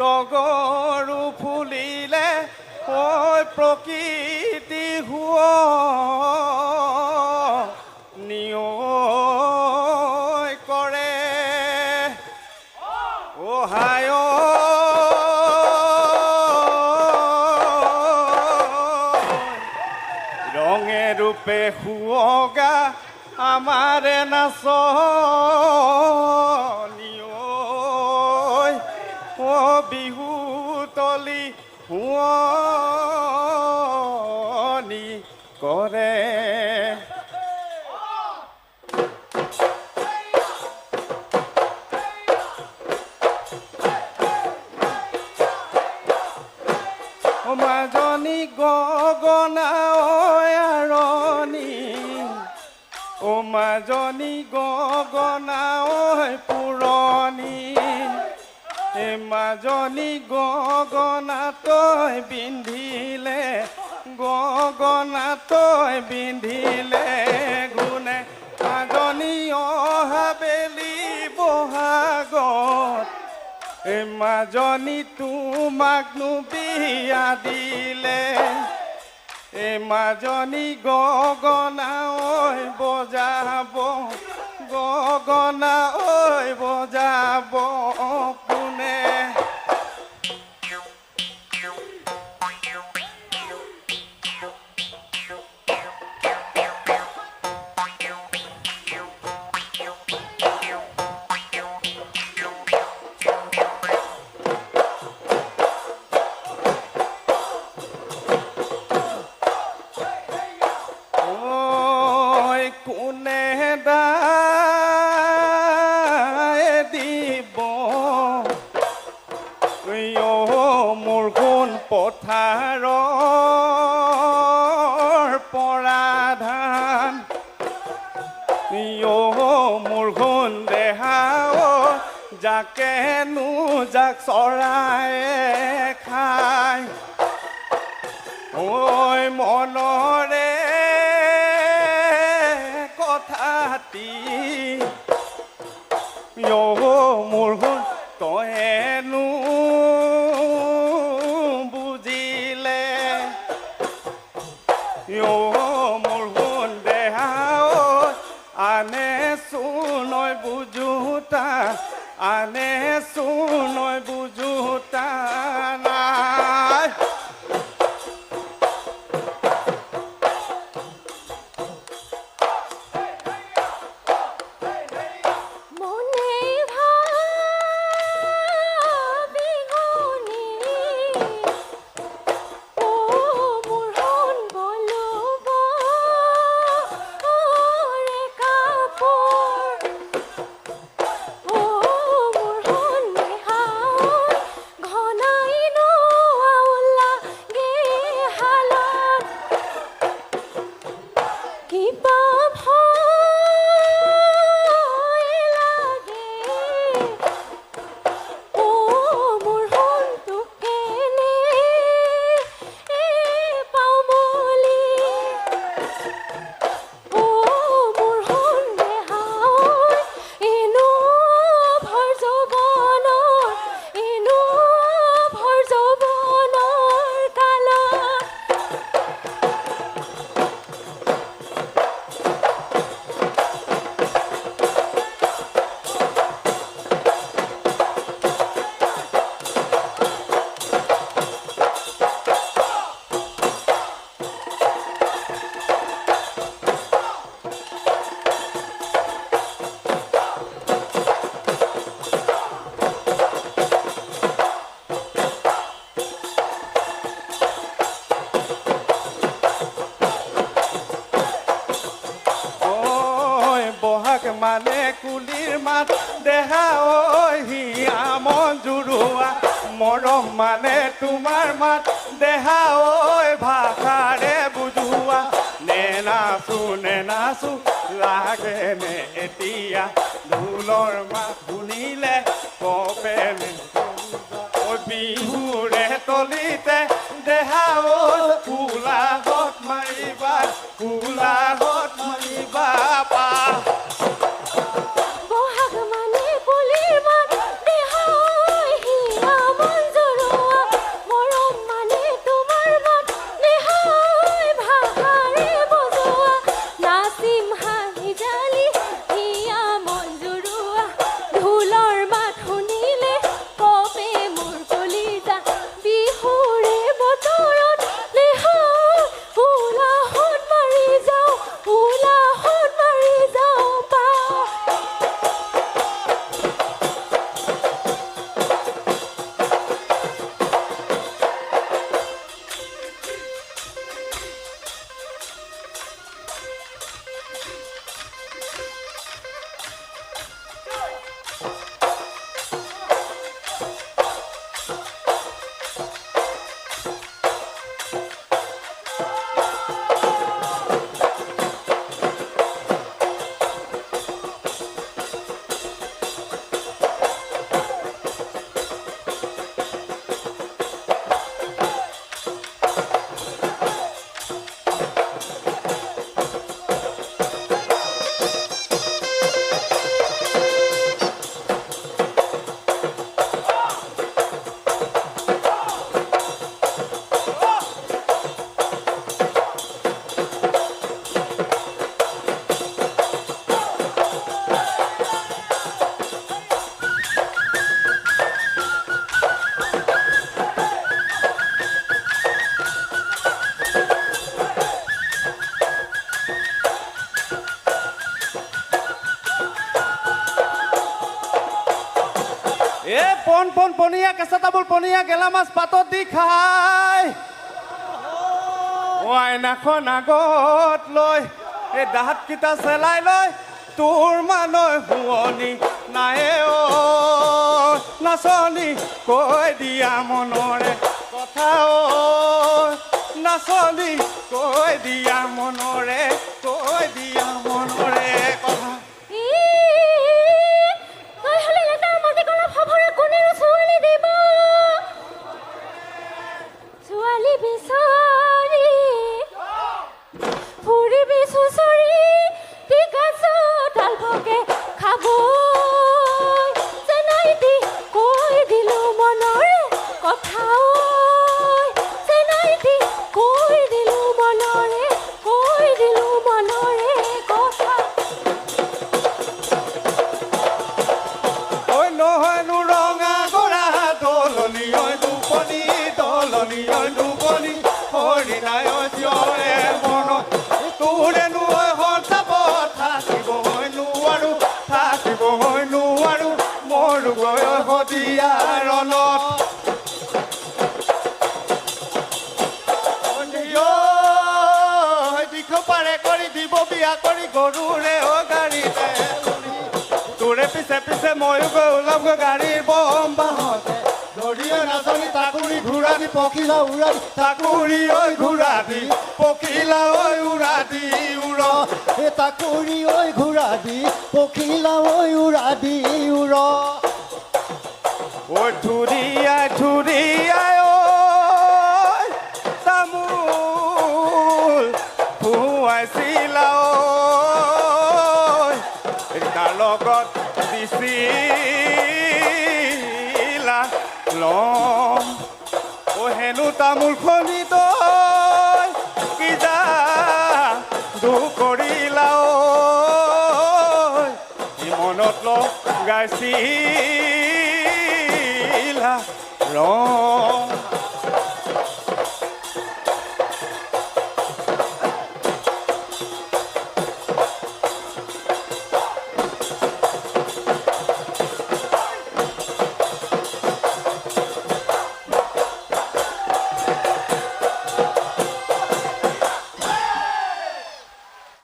তগৰু ফুলিলে ঐ প্ৰকৃতি নিয় কৰে অহায় ৰঙে ৰূপে সুৱগা আমাৰে নাচনি ও বিহু তলি শুৱনি কৰে মাজনী গগনা আৰণী ও মাজনী গগনা পুৰণি মাজনী গগনা তই পিন্ধিলে গগনা তই পিন্ধিলে গুণে মাজনী অহা বেলি বহাগত মাজনী তোমাকনো বিয়া দিলে মাজনী গগনা বজাব গগনা বজাব কোনে পথাৰৰ পৰা ধান মোৰ ঘোন দেহাও যাকেনো যাক চৰাই খায় ঐ মনৰে কথাটি মোৰ ঘোন তয়েনো মোৰ গুণ দেহাও আনে চুনৈ বুজোতা আনে চুনৈ বুজোতা নাই মানে কুলিৰ মাত দেহা হিয়া মন জুৰুৱা মৰম মানে তোমাৰ মাত দেহা ভাষাৰে বুজোৱা নে নাচো লাগে নে এতিয়া ঢোলৰ মাত শুনিলে কপেনে বিহুৰে তলিতে দেহা কোলাহত মাৰিবা পা বহাগ মানে কুলিৰ মাত দেহা হিয়া মন এ পনীয়া কেঁচা তামোল পনীয়া গেলা মাছ পাতত দি খাই আইনাখন আগত লৈ এই দাঁতকেইটা চেলাই লৈ তোৰ মানৈ শুৱনি নাহে অ নাচনী কৈ দিয়া মনৰে কথা অ নাচনী কৈ দিয়া মনৰে কথা গৰুৰে অ গাড়ীতে তোৰে পিছে পিছে ময়ো গৈ ওলাম গাড়ীৰ বম বাহতে ধৰিয়ে নাচনি তাকুৰি ঘূৰা দি পখিলা উৰা দি তাকুৰি ঐ ঘূৰা দি পখিলা ঐ উৰা দি উৰ এ তাকুৰি ঐ ঘূৰা দি পখিলা ঐ উৰা দি উৰ ঐ ধুৰিয়াই ঐ তামোল ফুৱাইছিলা লগত দিছিলা লম অ হেনো তামোল খনি তই কি যা দুখ কৰিলা মনত লগাইছিলা ৰং